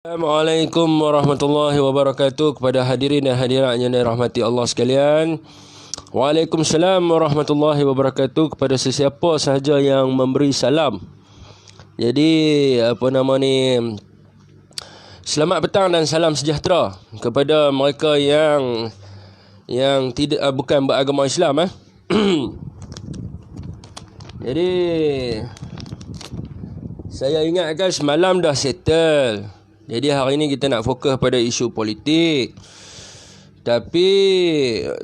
Assalamualaikum warahmatullahi wabarakatuh kepada hadirin dan hadirat yang dirahmati Allah sekalian. Waalaikumsalam warahmatullahi wabarakatuh kepada sesiapa sahaja yang memberi salam. Jadi selamat petang dan salam sejahtera kepada mereka yang tidak bukan beragama Islam. Jadi saya ingatkan semalam dah settle. Jadi hari ini kita nak fokus pada isu politik. Tapi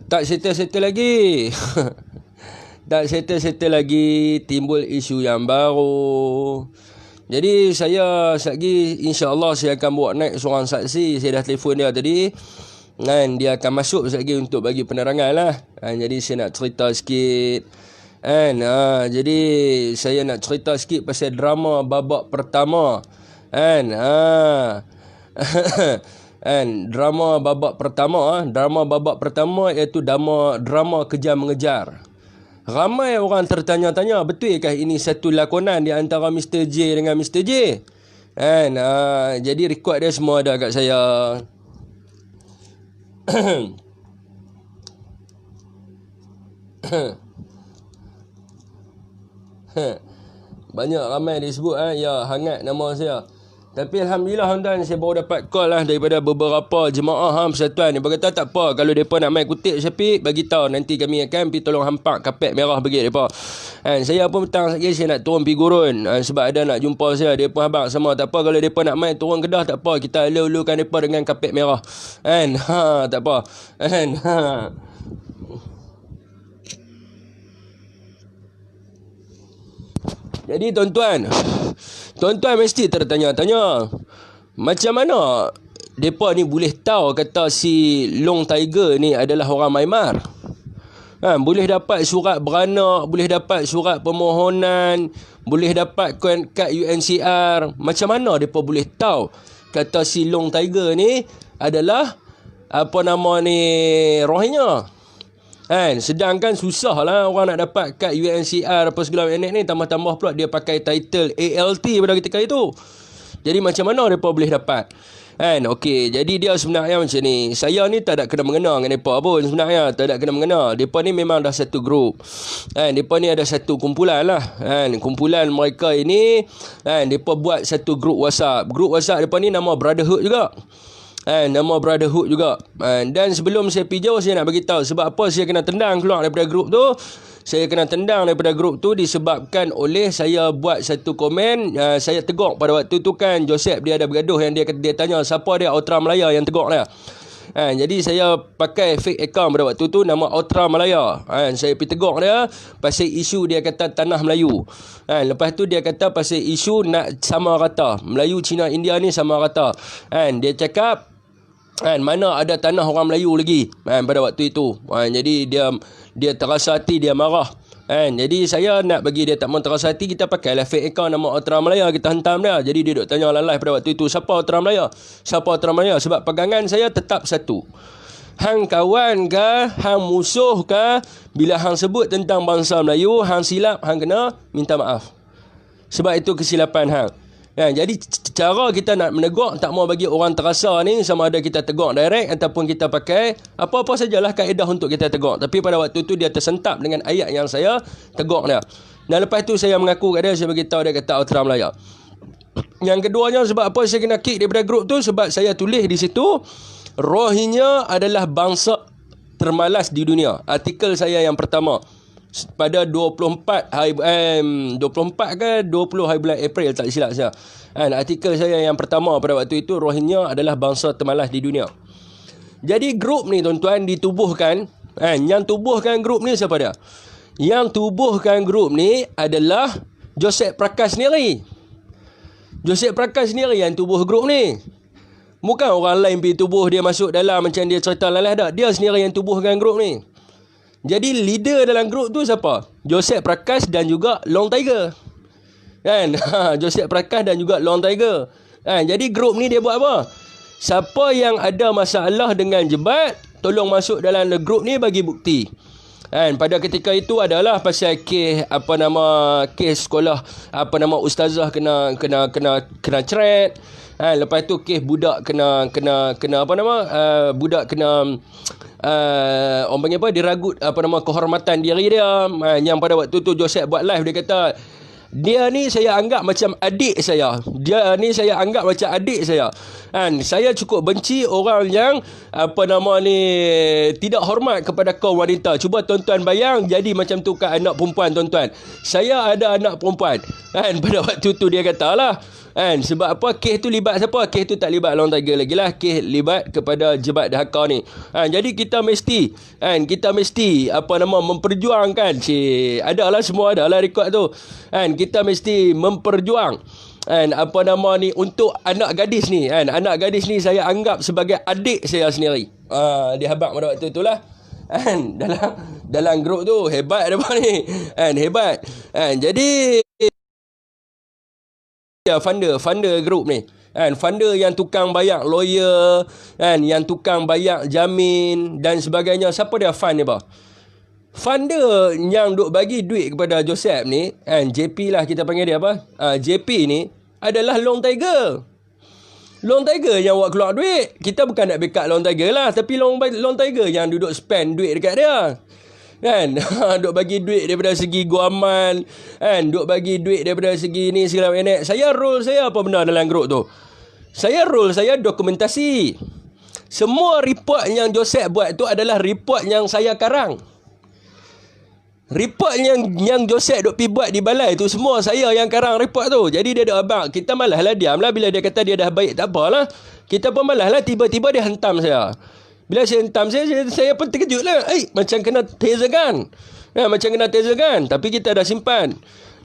tak settle lagi. Tak settle lagi, timbul isu yang baru. Jadi saya lagi insya-Allah saya akan buat naik seorang saksi. Saya dah telefon dia tadi. Dan dia akan masuk lagi untuk bagi penerangan lah. Jadi saya nak cerita sikit. Jadi saya nak cerita sikit pasal drama babak pertama. Drama babak pertama iaitu drama kejar mengejar. Ramai orang tertanya-tanya, betulkah ini satu lakonan di antara Mr. J dengan Mr. J? Jadi rekod dia semua ada kat saya. Banyak ramai disebut ya hangat nama saya. Tapi Alhamdulillah tuan-tuan, saya baru dapat call lah daripada beberapa jemaah persatuan. Dia berkata tak apa, kalau mereka nak main kutip Syafiq, bagi tahu nanti kami akan pergi tolong hampak kapet merah bagi mereka. Saya pun petang lagi saya nak turun pergi gurun sebab ada nak jumpa saya. Dia pun habaq sama, tak apa kalau mereka nak main turun Kedah, tak apa, kita elu-elukan mereka dengan kapet merah. Tak apa. Jadi tuan-tuan mesti tertanya-tanya, macam mana mereka ni boleh tahu kata si Long Tiger ni adalah orang Myanmar? Boleh dapat surat beranak, boleh dapat surat permohonan, boleh dapat kad UNHCR. Macam mana mereka boleh tahu kata si Long Tiger ni adalah Rohingya? Sedangkan susah lah orang nak dapat kad UNHCR apa segala ni. Tambah-tambah pula dia pakai title ALT pada ketika itu. Jadi macam mana mereka boleh dapat? Okey, jadi dia sebenarnya macam ni. Saya ni tak ada kena mengena dengan mereka pun sebenarnya. Tak ada kena mengena. Mereka ni memang dah satu grup. Mereka ni ada satu kumpulan lah. Kumpulan mereka ini, mereka buat satu grup WhatsApp. Grup WhatsApp mereka ni nama Brotherhood juga. Nama Brotherhood juga. Dan sebelum saya pergi jauh, saya nak bagi tahu sebab apa saya kena tendang keluar daripada grup tu. Saya kena tendang daripada grup tu disebabkan oleh saya buat satu komen. Saya tegur pada waktu tu kan Joseph, dia ada bergaduh yang dia tanya siapa dia Ultra Malaya yang tegur dia. Jadi saya pakai fake account pada waktu tu nama Ultra Malaya. Saya pergi tegur dia pasal isu dia kata tanah Melayu. Lepas tu dia kata pasal isu nak sama rata. Melayu, Cina, India ni sama rata. Dia cakap mana ada tanah orang Melayu lagi pada waktu itu. Jadi dia terasa hati, dia marah. Jadi saya nak bagi dia tak mau terasa hati, kita pakailah fake account nama Ultra Malaya, kita hantam dia. Jadi dia duk tanya live pada waktu itu, siapa Ultra Malaya? Siapa Ultra Malaya? Sebab pegangan saya tetap satu. Hang kawan ke, hang musuh ke, bila hang sebut tentang bangsa Melayu, hang silap, hang kena minta maaf. Sebab itu kesilapan hang. Jadi cara kita nak menegur, tak mau bagi orang terasa ni sama ada kita tegur direct ataupun kita pakai apa-apa sajalah kaedah untuk kita tegur. Tapi pada waktu tu dia tersentap dengan ayat yang saya tegur dia. Dan lepas tu saya mengaku kat dia, saya beritahu dia kata Ultra Malaya. Yang keduanya sebab apa saya kena kick daripada grup tu, sebab saya tulis di situ Rohingya adalah bangsa termalas di dunia. Artikel saya yang pertama pada 24 ke 20 hari bulan April, tak silap saya. Artikel saya yang pertama pada waktu itu, Rohingya adalah bangsa termalas di dunia. Jadi grup ni tuan-tuan ditubuhkan. Yang tubuhkan grup ni siapa dia? Yang tubuhkan grup ni adalah Joseph Prakash sendiri. Joseph Prakash sendiri yang tubuh grup ni. Bukan orang lain pergi tubuh dia masuk dalam macam dia cerita lalah dah. Dia sendiri yang tubuhkan grup ni. Jadi leader dalam grup tu siapa? Joseph Prakash dan juga Long Tiger. Joseph Prakash dan juga Long Tiger. Jadi grup ni dia buat apa? Siapa yang ada masalah dengan Jebat, tolong masuk dalam grup ni bagi bukti. Kan pada ketika itu adalah pasal kes kes sekolah ustazah kena threat. Lepas tu kes budak kena budak kena orang panggil apa, diragut kehormatan diri dia. Yang pada waktu tu Joseph buat live, dia kata dia ni saya anggap macam adik saya. Saya cukup benci orang yang tidak hormat kepada kaum wanita. Cuba tuan-tuan bayang jadi macam tu kat anak perempuan tuan-tuan. Saya ada anak perempuan. Pada waktu tu dia katalah, sebab apa kes tu libat siapa? Kes tu tak libat Long Tiger lagi lah. Kes libat kepada Jebat Dahaka ni. Jadi kita mesti memperjuangkan adalah semua adalah rekod tu. Kita mesti memperjuang untuk anak gadis ni. Anak gadis ni saya anggap sebagai adik saya sendiri. Dia habaq pada waktu tu lah. Dalam grup tu hebat depa ni. Hebat. Jadi funder grup ni. Funder yang tukang bayar lawyer, yang tukang bayar jamin dan sebagainya. Siapa dia fund ni, bah? Funder yang duk bagi duit kepada Joseph ni, JP lah kita panggil dia apa? JP ni adalah Long Tiger. Long Tiger yang buat keluar duit. Kita bukan nak backup Long Tiger lah, tapi Long Tiger yang duduk spend duit dekat dia. Duk bagi duit daripada segi guaman, duk bagi duit daripada segi ni segala macam. Role saya apa benda dalam grup tu? Role saya dokumentasi. Semua report yang Joseph buat tu adalah report yang saya karang. Report yang Joseph duk pi buat di balai tu semua saya yang karang report tu. Jadi dia duk abang, kita malaslah diam lah. Bila dia kata dia dah baik tak apalah, kita pun malaslah. Tiba-tiba dia hentam saya. Bila saya hentam saya pun terkejut lah. Macam kena taser gun. Tapi kita dah simpan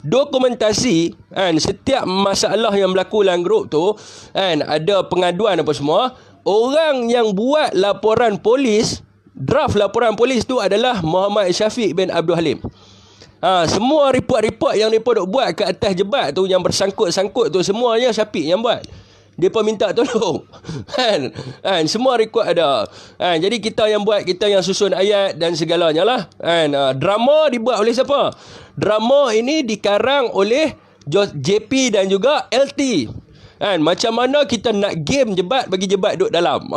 dokumentasi. Setiap masalah yang berlaku dalam grup tu, ada pengaduan apa semua. Orang yang buat laporan polis, draft laporan polis tu adalah Muhammad Syafiq bin Abdul Halim. Semua report-report yang mereka buat ke atas Jebat tu, yang bersangkut-sangkut tu, semuanya Syafiq yang buat. Dia pun minta tolong. Semua rekod ada. Jadi kita yang buat, kita yang susun ayat dan segalanya lah. Drama dibuat oleh siapa? Drama ini dikarang oleh JP dan juga LT. Macam mana kita nak game Jebat, bagi Jebat duduk dalam.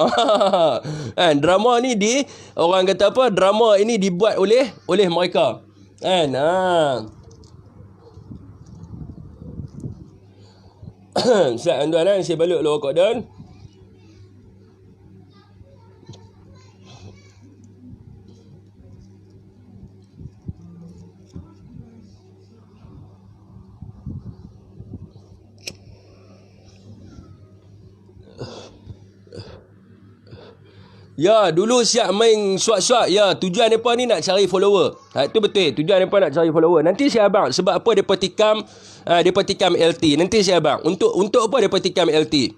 Drama ni orang kata apa? Drama ini dibuat oleh mereka. Siap tuan-tuan, saya balik lu rokok dan ya, dulu siap main swat-swat. Ya, tujuan mereka ni nak cari follower. Itu betul. Tujuan mereka nak cari follower. Nanti saya abang sebab apa mereka tikam LT. Nanti saya abang. Untuk apa mereka tikam LT.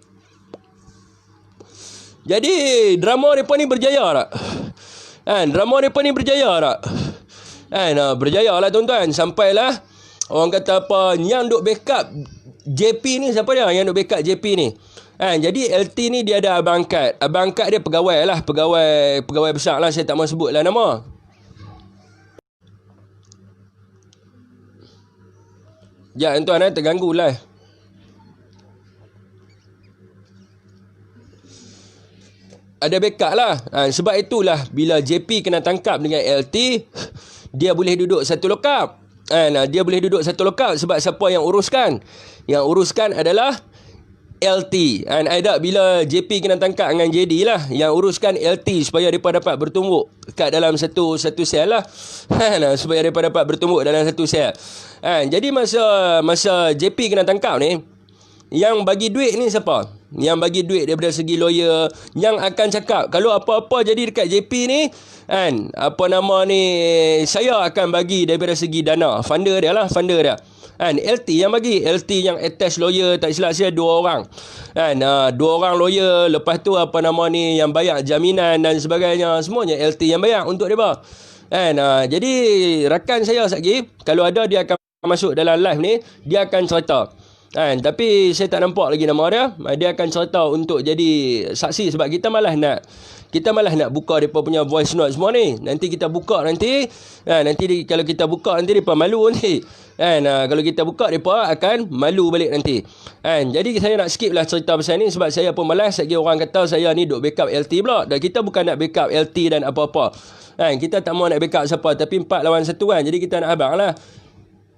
Jadi, drama mereka ni berjaya tak? Drama mereka ni berjaya tak? Berjaya lah tuan-tuan. Sampailah orang kata apa, yang duk backup JP ni, siapa dia yang duk backup JP ni? Jadi LT ni dia ada abang angkat. Abang angkat dia pegawai lah. Pegawai besar lah. Saya tak mahu sebut lah nama. Ya tuan-tuan, terganggu lah. Ada backup lah. Sebab itulah bila JP kena tangkap dengan LT, dia boleh duduk satu lokap. Dia boleh duduk satu lokap sebab siapa yang uruskan? Yang uruskan adalah LT. Ada bila JP kena tangkap dengan JD lah, yang uruskan LT supaya mereka dapat bertumbuk kat dalam satu sel lah. Supaya mereka dapat bertumbuk dalam satu sel. Jadi masa JP kena tangkap ni, yang bagi duit ni siapa? Yang bagi duit daripada segi lawyer, yang akan cakap kalau apa-apa jadi dekat JP ni, saya akan bagi daripada segi dana. Funder dia. LT yang bagi. LT yang attach lawyer, tak silap saya 2 orang. 2 orang lawyer. Lepas tu yang bayar jaminan dan sebagainya, semuanya LT yang bayar untuk dia. Jadi rakan saya lagi, kalau ada dia akan masuk dalam live ni, dia akan cerita. Tapi saya tak nampak lagi nama dia. Dia akan cerita untuk jadi saksi sebab kita malas nak buka depa punya voice note semua ni. Nanti kita buka nanti kalau kita buka nanti depa malu nanti. Kalau kita buka depa akan malu balik nanti. Jadi saya nak skip lah cerita pasal ni sebab saya pun malas. Lagi orang kata saya ni duk backup LT pula. Dan kita bukan nak backup LT dan apa-apa. Kita tak mau nak backup siapa tapi 4 lawan 1 kan. Jadi kita nak abang lah.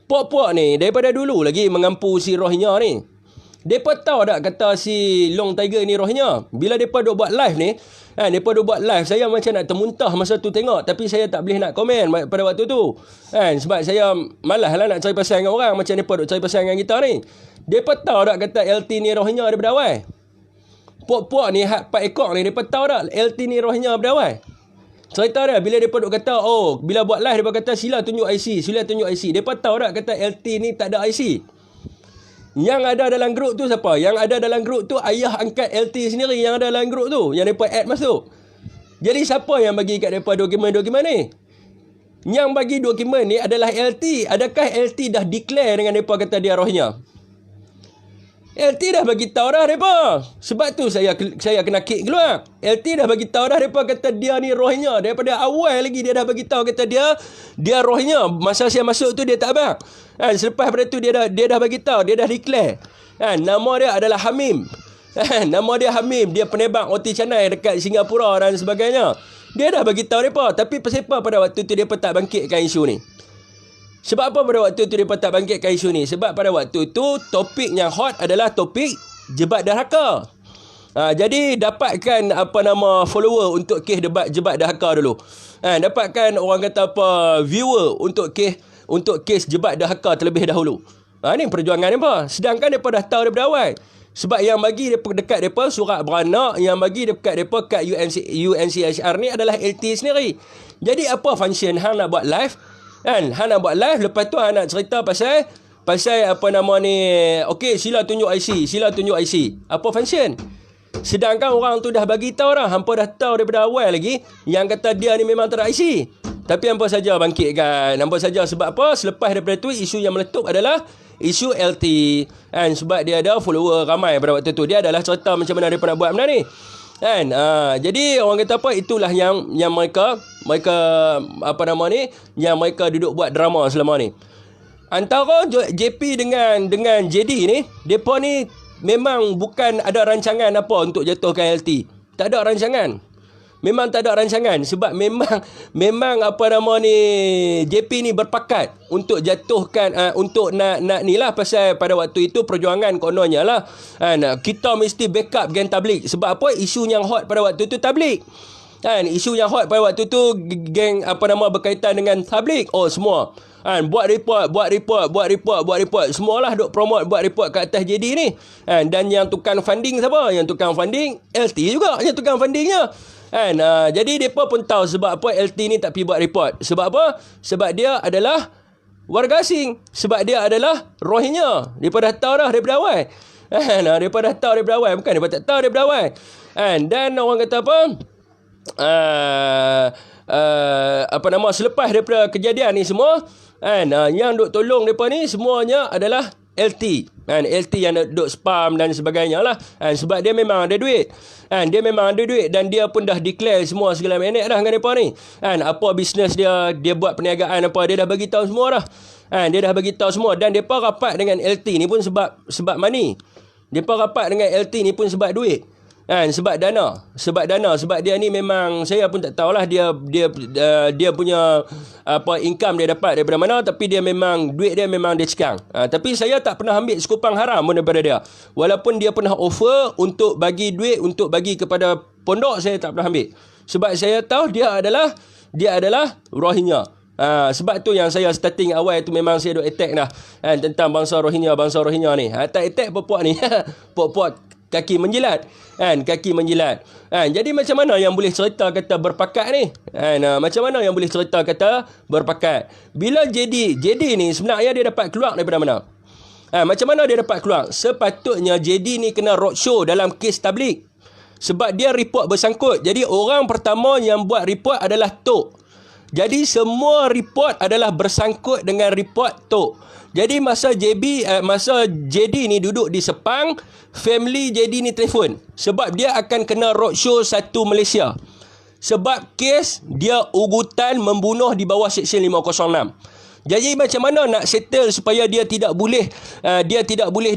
Puak-puak ni daripada dulu lagi mengampu si Rohingya ni. Depa tahu tak kata si Long Tiger ni Rohingya. Bila depa duk buat live ni, depa duk buat live, saya macam nak termuntah masa tu tengok, tapi saya tak boleh nak komen pada waktu tu. Sebab saya malas lah nak cari pasal dengan orang macam depa duk cari pasal dengan kita ni. Depa tahu tak kata LT ni Rohingya daripada awal. Puak-puak ni 4 ekor ni depa tahu tak LT ni Rohingya daripada awal. Cerita dia bila depa duk kata bila buat live depa kata sila tunjuk IC. Depa tahu tak kata LT ni tak ada IC. Yang ada dalam grup tu siapa? Yang ada dalam grup tu ayah angkat LT sendiri yang ada dalam grup tu, yang depa add masuk. Jadi siapa yang bagi kat depa dokumen-dokumen ni? Yang bagi dokumen ni adalah LT. Adakah LT dah declare dengan depa kata dia Rohingya? LT dah bagi tahu dah depa. Sebab tu saya kena kick keluar. LT dah bagi tahu dah depa kata dia ni Rohingya. Daripada awal lagi dia dah bagi tahu kata dia Rohingya. Masa saya masuk tu dia tak abang. Selepas pada tu dia dah bagi tahu, dia dah declare. Nama dia adalah Hamim. Nama dia Hamim, dia penebak roti canai dekat Singapura dan sebagainya. Dia dah bagi tahu depa, tapi pasal apa pada waktu tu depa tak bangkitkan isu ni? Sebab apa pada waktu tu depa tak bangkitkan isu ni? Sebab pada waktu tu topik yang hot adalah topik jebat dahaka. Jadi dapatkan follower untuk kes jebat dahaka dulu. Dapatkan orang kata viewer untuk kes jebat dahaka terlebih dahulu. Ni perjuangan depa. Sedangkan depa dah tahu daripada awal. Sebab yang bagi dekat depa surat beranak, yang bagi dekat depa kat UNCHR ni adalah LT sendiri. Jadi apa function hang nak buat live? Hang nak buat live, lepas tu hang nak cerita pasal okey, sila tunjuk IC. Apa function? Sedangkan orang tu dah bagi tahu dah, hampa dah tahu daripada awal lagi yang kata dia ni memang tak ada IC. Tapi hampa saja bangkitkan. Hampa saja sebab apa? Selepas daripada tu isu yang meletup adalah isu LT. Sebab dia ada follower ramai pada waktu tu. Dia adalah cerita macam mana dia nak buat benda ni. Jadi orang kata itulah yang mereka yang mereka duduk buat drama selama ni. Antara JP dengan JD ni, depa ni memang bukan ada rancangan apa untuk jatuhkan LT. Tak ada rancangan. Memang tak ada rancangan sebab memang JP ni berpakat untuk jatuhkan untuk nak ni lah, pasal pada waktu itu perjuangan kononnya lah kita mesti backup geng tablik. Sebab apa? Isu yang hot pada waktu tu tablik. Isu yang hot pada waktu tu geng berkaitan dengan tablik. Semua buat report semualah duk promote buat report kat atas JD ni. Dan yang tukang funding siapa? Yang tukang funding LT juga, yang tukang fundingnya. Jadi mereka pun tahu sebab apa LT ni tak pergi buat report. Sebab apa? Sebab dia adalah warga asing. Sebab dia adalah Rohingya. Mereka dah tahu dah daripada awal. Mereka dah tahu daripada awal. Bukan mereka tak tahu daripada awal. Dan orang kata selepas daripada kejadian ni semua, yang duk tolong mereka ni semuanya adalah LT. LT yang duk spam dan sebagainya lah. Sebab dia memang ada duit. Dia memang ada duit dan dia pun dah declare semua segala minit dah dengan mereka ni. Apa bisnes dia buat perniagaan apa, dia dah bagi tahu semua dah. Dia dah bagi tahu semua dan depa rapat dengan LT ni pun sebab money. Depa rapat dengan LT ni pun sebab duit. Sebab dana. Sebab dia ni memang saya pun tak tahulah dia punya income dia dapat daripada mana, tapi dia memang duit dia memang dia cekang. Tapi saya tak pernah ambil sekupang haram pun daripada dia. Walaupun dia pernah offer untuk bagi duit untuk bagi kepada pondok, saya tak pernah ambil. Sebab saya tahu dia adalah Rohingya. Sebab tu yang saya starting awal tu memang saya duk attack dah tentang bangsa Rohingya ni. Tak attack puak-puak ni. Puak-puak kaki menjilat. Jadi macam mana yang boleh cerita kata berpakat ni? Macam mana yang boleh cerita kata berpakat? Bila JD ni sebenarnya dia dapat keluar daripada mana? Macam mana dia dapat keluar? Sepatutnya JD ni kena roadshow dalam kes tablik. Sebab dia report bersangkut. Jadi orang pertama yang buat report adalah Tok. Jadi semua report adalah bersangkut dengan report Tok. Jadi masa JD ni duduk di Sepang, family JD ni telefon sebab dia akan kena roadshow satu Malaysia. Sebab kes dia ugutan membunuh di bawah Seksyen 506. Jadi macam mana nak settle supaya dia tidak boleh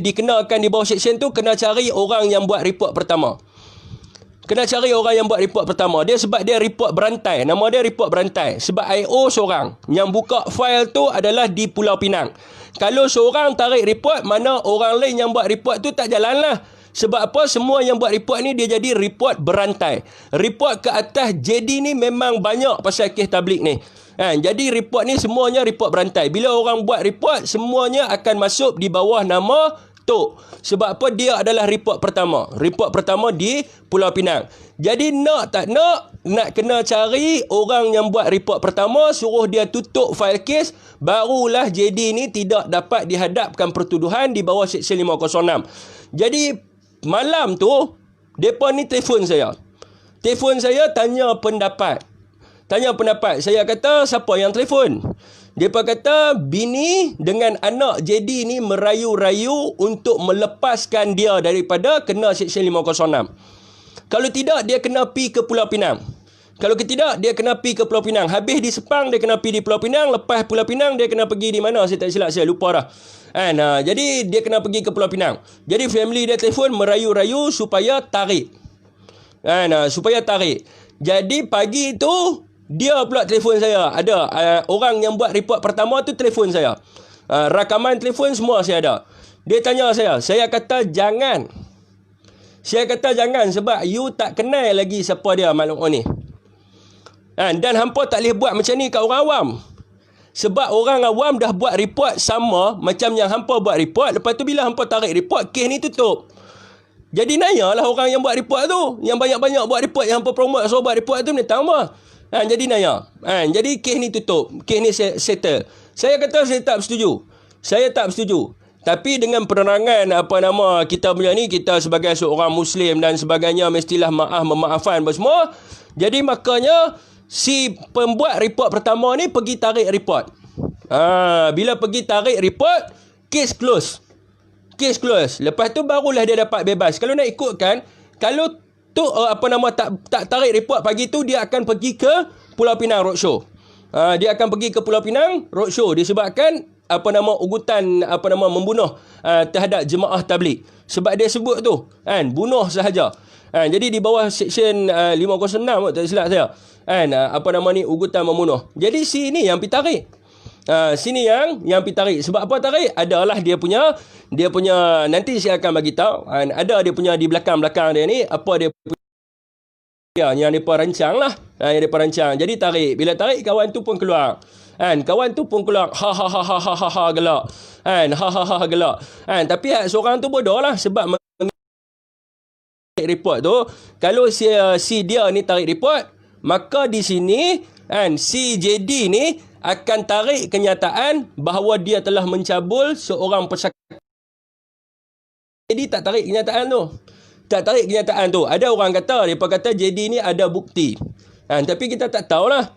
dikenakan di bawah seksyen tu? Kena cari orang yang buat report pertama. Dia sebab dia report berantai. Nama dia report berantai. Sebab IO seorang. Yang buka file tu adalah di Pulau Pinang. Kalau seorang tarik report, mana orang lain yang buat report tu tak jalan lah. Sebab apa? Semua yang buat report ni dia jadi report berantai. Report ke atas JD ni memang banyak pasal kes tablik ni. Jadi report ni semuanya report berantai. Bila orang buat report, semuanya akan masuk di bawah nama Tok. Sebab apa? Dia adalah report pertama. Report pertama di Pulau Pinang. Jadi nak kena cari orang yang buat report pertama, suruh dia tutup file kes, barulah JD ni tidak dapat dihadapkan pertuduhan di bawah Seksyen 506. Jadi malam tu depa ni telefon saya. Tanya pendapat. Saya kata, siapa yang telefon? Depa kata bini dengan anak JD ni merayu-rayu untuk melepaskan dia daripada kena Seksyen 506. Kalau tidak, dia kena pi ke Pulau Pinang. Habis di Sepang, dia kena pi di Pulau Pinang. Lepas Pulau Pinang, dia kena pergi di mana? Saya tak silap, saya lupa dah. Jadi dia kena pergi ke Pulau Pinang. Jadi family dia telefon merayu-rayu supaya tarik. Jadi pagi tu dia pula telefon saya. Ada orang yang buat report pertama tu telefon saya. Rakaman telefon semua saya ada. Dia tanya saya kata jangan. Sebab you tak kenal lagi siapa dia makhluk ni. Dan hampa tak boleh buat macam ni kat orang awam. Sebab orang awam dah buat report sama macam yang hampa buat report. Lepas tu bila hampa tarik report, kes ni tutup. Jadi nanyalah orang yang buat report tu. Yang banyak-banyak buat report, yang hampa promote suruh buat report tu, dia tahu apa. Jadi nanya. Jadi kes ni tutup. Kes ni settle. Saya kata saya tak bersetuju. Tapi dengan penerangan kita punya ni, kita sebagai seorang Muslim dan sebagainya, mestilah memaafkan semua. Jadi makanya si pembuat report pertama ni pergi tarik report. Bila pergi tarik report, kes close. Lepas tu barulah dia dapat bebas. Kalau nak ikutkan, kalau tu tak tarik report pagi tu, dia akan pergi ke Pulau Pinang roadshow. Disebabkan ugutan membunuh terhadap jemaah tabligh. Sebab dia sebut tu bunuh sahaja. Jadi di bawah Seksyen 506 tak silap saya. Ugutan membunuh. Jadi sini yang pergi tarik. Yang pergi tarik. Sebab apa tarik? Adalah dia punya nanti saya akan bagi tahu. Ada dia punya di belakang dia ni apa dia yang depa rancang lah. Yang depa rancang. Jadi tarik. Bila tarik, kawan tu pun keluar. Ha gelak. Gelak. Tapi seorang tu bodoh lah. Sebab report tu, kalau si dia ni tarik report, maka di sini si JD ni akan tarik kenyataan bahawa dia telah mencabul seorang pesakit. Jadi tak tarik kenyataan tu. Ada orang kata, mereka kata JD ni ada bukti. Tapi kita tak tahulah.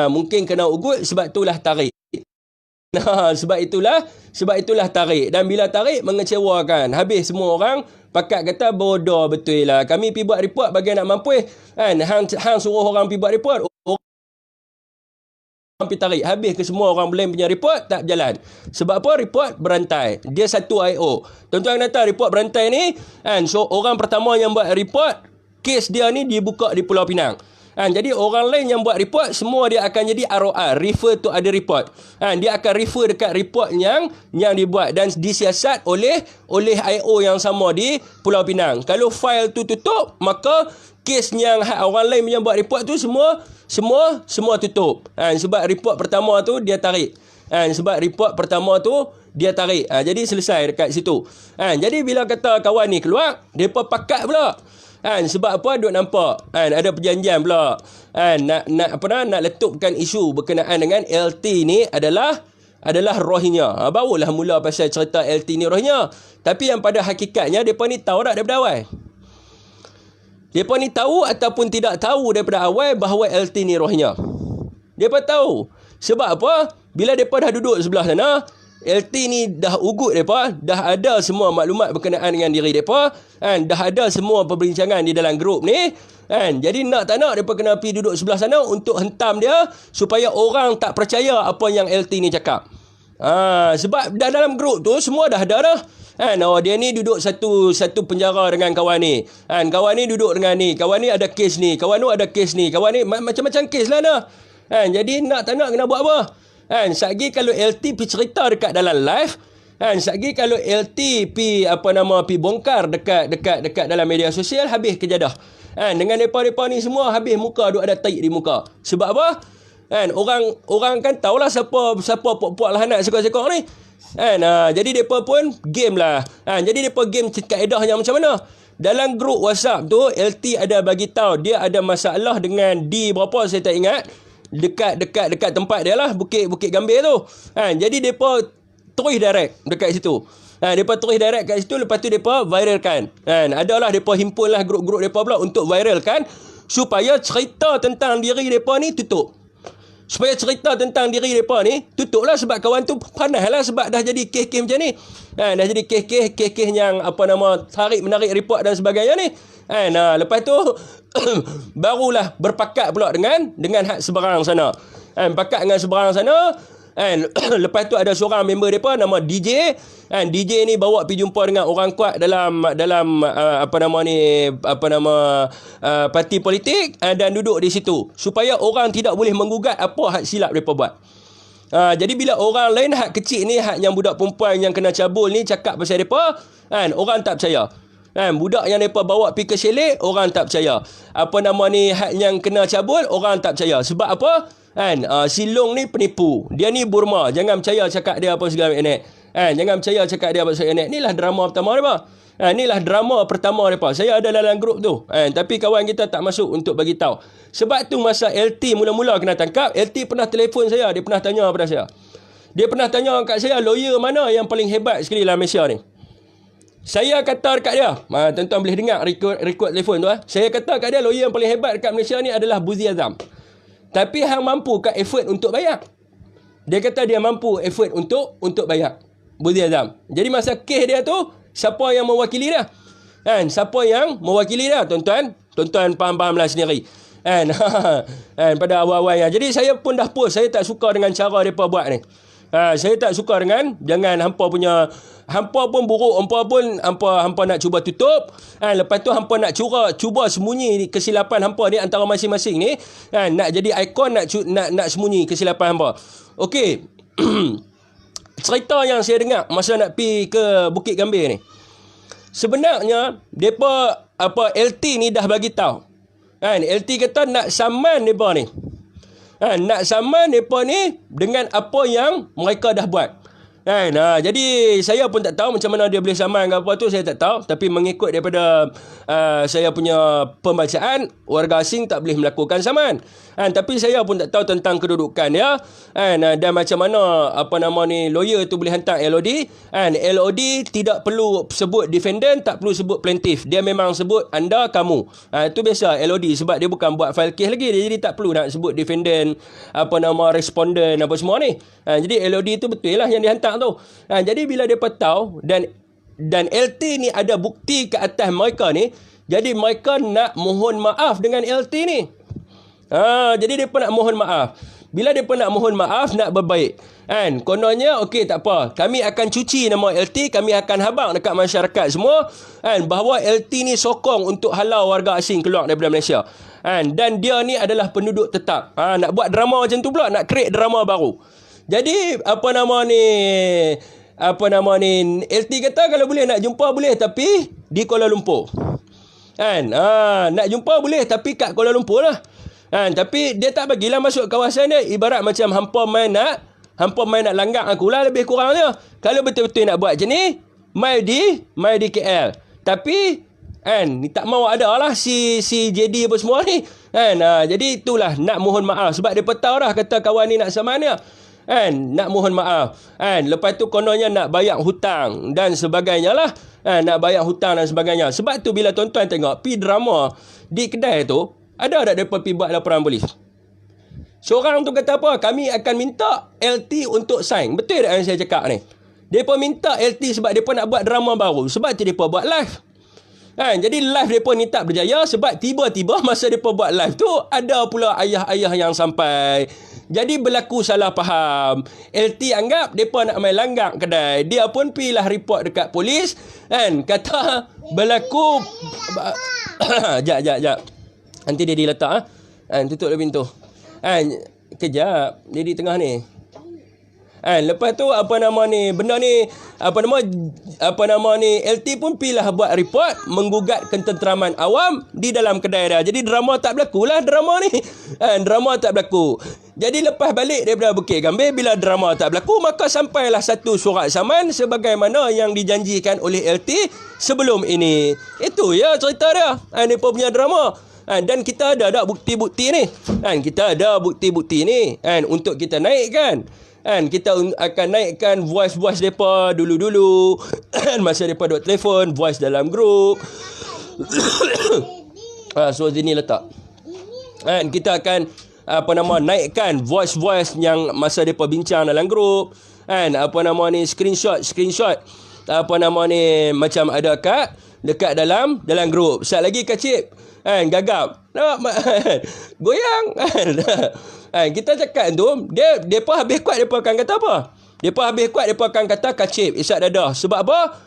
Mungkin kena ugut, sebab itulah tarik. Sebab itulah tarik. Dan bila tarik, mengecewakan. Habis semua orang pakat kata bodoh betul lah. Kami pergi buat report bagi nak mampu. Hang suruh orang pergi buat report, orang pergi tarik. Habis ke semua orang blame punya report, tak berjalan. Sebab apa? Report berantai. Dia satu IO. Tuan-tuan kata report berantai ni, so orang pertama yang buat report, kes dia ni dibuka di Pulau Pinang. Jadi orang lain yang buat report, semua dia akan jadi ROR, refer to other report. Dia akan refer dekat report yang dibuat dan disiasat oleh IO yang sama di Pulau Pinang. Kalau file tu tutup, maka kes yang orang lain yang buat report tu semua tutup. Sebab report pertama tu dia tarik. Jadi selesai dekat situ. Jadi bila kata kawan ni keluar, depa pakat pula. Sebab apa? Duk nampak ada perjanjian pula. Nak letupkan isu berkenaan dengan LT ni adalah Rohingya. Barulah mula pasal cerita LT ni Rohingya. Tapi yang pada hakikatnya depa ni tahu tak daripada awal. Depa ni tahu ataupun tidak tahu daripada awal bahawa LT ni Rohingya. Depa tahu. Sebab apa? Bila depa dah duduk sebelah sana, LT ni dah ugut mereka, dah ada semua maklumat berkenaan dengan diri mereka, kan? Dah ada semua perbincangan di dalam grup ni, kan? Jadi nak tak nak mereka kena pergi duduk sebelah sana untuk hentam dia supaya orang tak percaya apa yang LT ni cakap. Sebab dah dalam grup tu semua dah ada dah. Kan? Dia ni duduk satu penjara dengan kawan ni. Kan? Kawan ni duduk dengan ni. Kawan ni ada kes ni. Kawan tu ada kes ni. Kawan ni macam-macam kes lah dah. Kan? Jadi nak tak nak kena buat apa? Kan? Satgi kalau LT pergi cerita dekat dalam live. Kan? Satgi kalau LT pergi bongkar dekat dalam media sosial, habis kerja dah. Kan? Dengan mereka ni semua habis muka duk ada taik di muka. Sebab apa? Kan? Orang kan tahulah siapa puak-puak lah anak sekok-sekok ni. Kan? Jadi mereka pun game lah. Jadi mereka game kaedahnya macam mana? Dalam grup WhatsApp tu, LT ada bagi tahu dia ada masalah dengan D berapa saya tak ingat. Dekat tempat dia lah, Bukit Gambir tu. Jadi mereka terus direct dekat situ. Mereka terus direct kat situ, lepas tu mereka viralkan. Adalah mereka himpun lah grup-grup mereka pula untuk viralkan supaya cerita tentang diri mereka ni tutup. Supaya cerita tentang diri mereka ni tutup lah, sebab kawan tu panas lah sebab dah jadi kes-kes macam ni. Dah jadi kes-kes yang tarik-menarik report dan sebagainya ni. Lepas tu barulah berpakat pula dengan hak seberang sana. Pakat dengan seberang sana. Lepas tu ada seorang member mereka nama DJ. DJ ni bawa pergi jumpa dengan orang kuat dalam parti politik, dan duduk di situ supaya orang tidak boleh menggugat apa hak silap mereka buat. Jadi bila orang lain hak kecil ni, hak yang budak perempuan yang kena cabul ni cakap pasal mereka, orang tak percaya. Budak yang mereka bawa pergi ke Shelek, orang tak percaya. Hak yang kena cabul, orang tak percaya. Sebab apa? Si Long ni penipu. Dia ni Burma. Jangan percaya cakap dia apa segala macam. Jangan percaya cakap dia apa segala macam. Inilah drama pertama mereka. Inilah drama pertama mereka. Saya ada dalam grup tu. Tapi kawan kita tak masuk untuk bagi tahu. Sebab tu masa LT mula-mula kena tangkap, LT pernah telefon saya. Dia pernah tanya pada saya. Dia pernah tanya kat saya, lawyer mana yang paling hebat sekali dalam Malaysia ni? Saya kata dekat dia, tuan-tuan boleh dengar record telefon tu. Saya kata kat dia, lawyer yang paling hebat dekat Malaysia ni adalah Buzi Azam. Tapi hang mampu kat effort untuk bayar. Dia kata dia mampu effort untuk bayar. Buzi Azam. Jadi masa kes dia tu, siapa yang mewakili dia? Siapa yang mewakili dia, tuan-tuan? Tuan-tuan faham-fahamlah sendiri. Pada awal-awalnya. Jadi saya pun dah post, saya tak suka dengan cara mereka buat ni. Saya tak suka dengan jangan hampa pun buruk, hampa nak cuba tutup, lepas tu hampa nak cuba sembunyi kesilapan hampa ni antara masing-masing ni, nak jadi ikon, nak sembunyi kesilapan hampa. Okey. Cerita yang saya dengar masa nak pergi ke Bukit Gambir ni, sebenarnya depa LT ni dah bagi tahu. LT kata nak saman depa ni. Nak saman mereka ni dengan apa yang mereka dah buat. Jadi saya pun tak tahu macam mana dia boleh saman ke apa tu, saya tak tahu. Tapi mengikut daripada saya punya pembacaan, warga asing tak boleh melakukan saman. Tapi saya pun tak tahu tentang kedudukan dia. Dan macam mana lawyer tu boleh hantar LOD. LOD tidak perlu sebut defendant, tak perlu sebut plaintiff. Dia memang sebut anda, kamu. Itu biasa LOD, sebab dia bukan buat file case lagi. Jadi tak perlu nak sebut defendant, respondent, apa semua ni. Jadi LOD tu betul lah yang dihantar tu. Jadi bila mereka tahu dan LT ni ada bukti ke atas mereka ni, jadi mereka nak mohon maaf dengan LT ni. Jadi mereka nak mohon maaf. Bila mereka nak mohon maaf, nak berbaik, kononnya okey, tak apa, kami akan cuci nama LT, kami akan habaq dekat masyarakat semua, bahawa LT ni sokong untuk halau warga asing keluar daripada Malaysia. Dan dia ni adalah penduduk tetap. Nak buat drama macam tu pula, nak create drama baru. Jadi LT kata kalau boleh nak jumpa boleh, tapi di Kuala Lumpur. Nak jumpa boleh, tapi kat Kuala Lumpur lah. Tapi dia tak bagilah masuk kawasan dia. Ibarat macam hampa main nak langgar aku lah, lebih kurang dia. Kalau betul-betul nak buat macam ni, mai di KL. Tapi tak mau ada lah si JD apa semua ni. Jadi itulah nak mohon maaf, sebab dia tahu dah kata kawan ni nak saman dia. Nak mohon maaf. Lepas tu kononnya nak bayar hutang dan sebagainya lah. Nak bayar hutang dan sebagainya. Sebab tu bila tuan-tuan tengok pi drama di kedai tu, ada tak mereka pergi buat laporan polis? Seorang tu kata apa? Kami akan minta LT untuk sign. Betul tak yang saya cakap ni? Mereka minta LT sebab mereka nak buat drama baru. Sebab tu mereka buat live. Jadi live mereka ni tak berjaya sebab tiba-tiba masa mereka buat live tu ada pula ayah-ayah yang sampai. Jadi berlaku salah faham. LT anggap mereka nak main langgar kedai. Dia pun pilah report dekat polis. Kata berlaku... Jap. Nanti dia diletak. Tutup pintu. Kejap. Dia di tengah ni. Lepas tu benda ni LT pun pilah buat report menggugat ketenteraman awam di dalam kedai dia. Jadi drama tak berlaku lah drama ni. Drama tak berlaku. Jadi lepas balik daripada Bukit Gambir, bila drama tak berlaku, maka sampailah satu surat saman sebagaimana yang dijanjikan oleh LT sebelum ini. Itu ya cerita dia. Mereka punya drama. Dan kita ada bukti-bukti ni. Kita ada bukti-bukti ni untuk kita naikkan. Kita akan naikkan voice mereka dulu-dulu. Masa mereka duk telefon, voice dalam grup. So sini letak. Kita akan naikkan voice yang masa mereka bincang dalam grup. Screenshot macam ada dekat dalam grup. Sat lagi kacip gagap. Nampak goyang. Kita cakap tu, depa habis kuat depa akan kata apa? Depa habis kuat depa akan kata kacip, isap dadah. Sebab apa?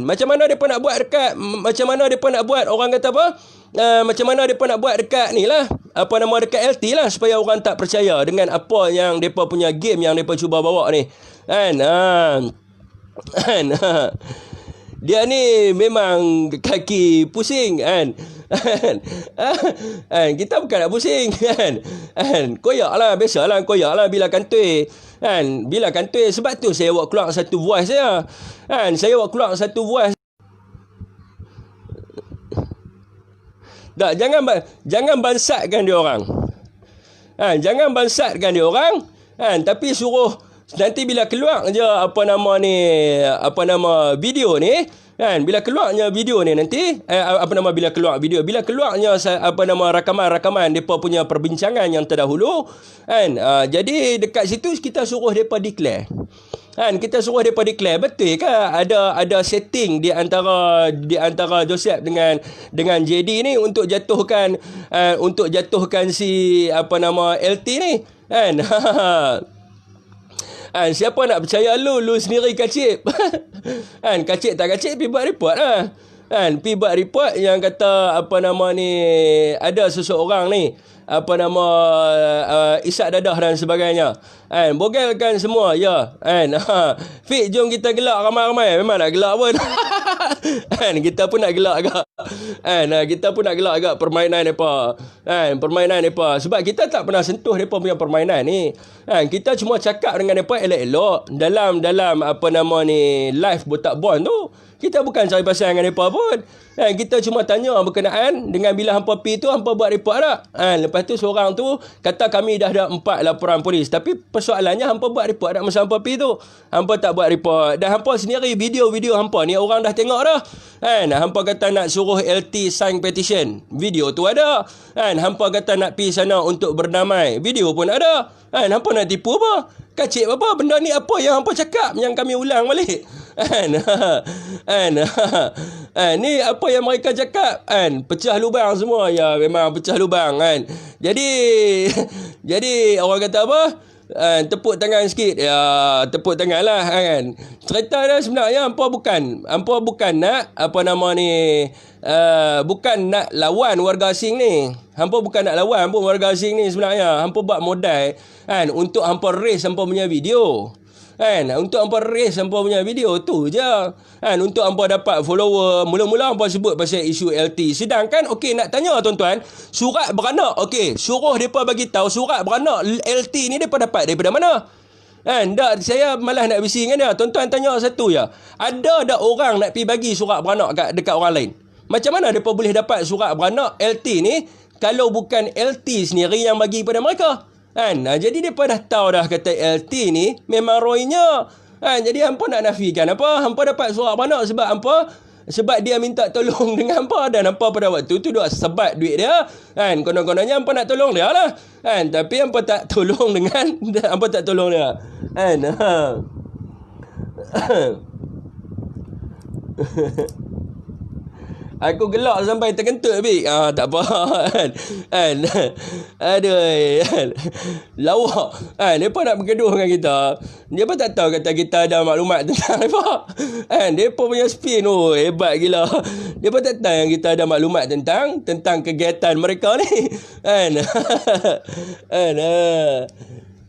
Macam mana depa nak buat dekat orang kata apa? Macam mana depa nak buat dekat ni lah. Dekat LT lah supaya orang tak percaya dengan apa yang depa punya game yang depa cuba bawa ni. Dia ni memang kaki pusing kita bukan nak pusing koyak lah, biasalah koyak lah bila kantoi sebab tu saya buat keluar satu voice saya tak, jangan bansatkan dia orang tapi suruh nanti bila keluar je video ni bila keluarnya video ni nanti bila keluarnya rakaman depa punya perbincangan yang terdahulu jadi dekat situ kita suruh depa declare betul ke ada setting di antara Joseph dengan JD ni untuk jatuhkan si LT ni siapa nak percaya lu sendiri kacip. Kacip tak kacip pergi buat report lah. Pergi buat report yang kata ada seseorang ni isap dadah dan sebagainya. Bogelkan semua ya. Fik, jom kita gelak ramai-ramai. Memang nak gelak pun. Kita pun nak gelak agak. Kita pun nak gelak agak permainan depa. Sebab kita tak pernah sentuh depa punya permainan ni. Kita cuma cakap dengan depa elok-elok dalam live botak bond tu. Kita bukan cari pasal dengan depa pun. Kita cuma tanya berkenaan dengan bila hampa pi tu hampa buat report tak. Lepas tu seorang tu kata kami dah ada 4 laporan polis. Tapi persoalannya hampa buat report tak masa hampa pi tu. Hampa tak buat report. Dan hampa sendiri video-video hampa ni orang dah tengok dah. Hampa kata nak suruh LT sign petition. Video tu ada. Hampa kata nak pi sana untuk berdamai. Video pun ada. Hampa nak tipu apa? Kacip apa? Benda ni apa yang hampa cakap yang kami ulang balik? Ni apa yang mereka cakap pecah lubang semua. Ya, memang pecah lubang Jadi orang kata apa? Tepuk tangan sikit. Ya, tepuk tangan lah cerita dia sebenarnya hampa bukan nak bukan nak lawan warga asing ni. Hampa bukan nak lawan pun warga asing ni sebenarnya. Hampa buat modal untuk hampa raise hampa punya video. Untuk hampa raise hampa punya video tu je. Untuk hampa dapat follower. Mula-mula hampa sebut pasal isu LT. Sedangkan okey, nak tanya tuan-tuan, surat beranak, okey, suruh depa bagi tahu surat beranak LT ni depa dapat daripada mana? Tak, saya malas nak bising dengan dia. Tuan-tuan tanya satu ya. Ada orang nak pi bagi surat beranak dekat orang lain? Macam mana depa boleh dapat surat beranak LT ni kalau bukan LT sendiri yang bagi pada mereka? Jadi mereka dah tahu dah kata LT ni memang roynya. Jadi hampa nak nafikan apa? Hampa dapat surat beranak sebab hampa Sebab dia minta tolong dengan hampa, dan hampa pada waktu tu duk sebat duit dia kan. Konon-kononnya hampa nak tolong dia lah kan, tapi hampa tak tolong dengan hampa tak tolong dia kan. Aku gelak sampai terkentut bik. Tak apa kan. Aduh kan. Lawak kan. Mereka nak bergaduh dengan kita. Dia pun tak tahu kata kita ada maklumat tentang mereka kan. Mereka punya spin hebat gila. Dia pun tak tahu yang kita ada maklumat tentang kegiatan mereka ni kan.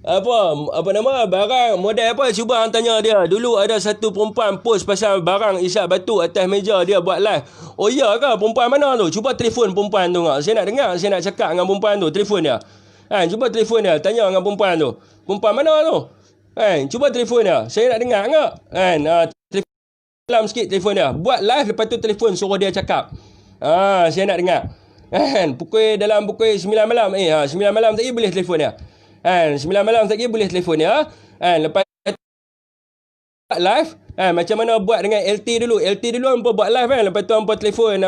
Apa nama barang model apa, cuba hang tanya dia. Dulu ada satu perempuan post pasal barang isap batu atas meja dia buat live. Oh iya ke, perempuan mana tu? Cuba telefon perempuan tu ngak. Saya nak dengar, saya nak cakap dengan perempuan tu. Telefon dia cuba telefon dia, tanya dengan perempuan tu. Perempuan mana tu cuba telefon dia, saya nak dengar ngak telefon dalam sikit, telefon dia buat live, lepas tu telefon suruh dia cakap. Saya nak dengar dalam pukul 9 malam 9 malam tadi boleh telefon dia 9 malam lagi boleh telefon dia lepas live macam mana buat dengan LT dulu hampa buat live lepas tu hampa telefon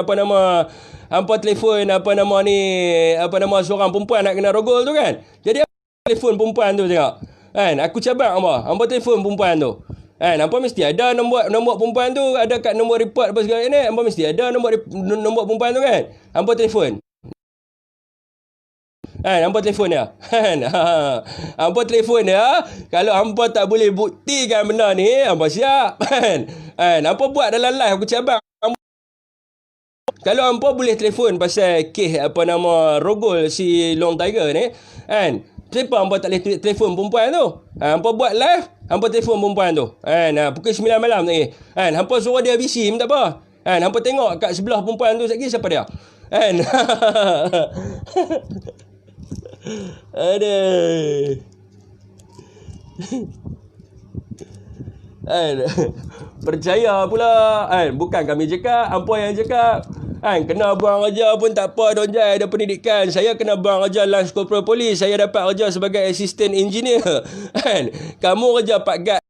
seorang perempuan nak kena rogol tu kan. Jadi telefon perempuan tu tengok aku cabang hampa telefon perempuan tu hampa mesti ada nombor perempuan tu, ada kat nombor report apa segala ni, hampa mesti ada nombor perempuan tu kan. Hampa telefon hampa telefon dia hampa telefon dia. Kalau hampa tak boleh buktikan benda ni, hampa siap hampa buat dalam live aku cabang. Kalau hampa boleh telefon pasal kes rogol si Long Tiger ni kenapa hampa tak boleh telefon perempuan tu? Hampa buat live, hampa telefon perempuan tu pukul 9 malam lagi hampa suruh dia busy tak apa hampa tengok kat sebelah perempuan tu lagi siapa dia aduh. Percaya pula bukan kami cakap, hampa yang cakap kena buang kerja pun tak apa, Donjai ada pendidikan. Saya kena buang kerja Lance Corporal Polis, saya dapat kerja sebagai assistant engineer kamu kerja Pak Gad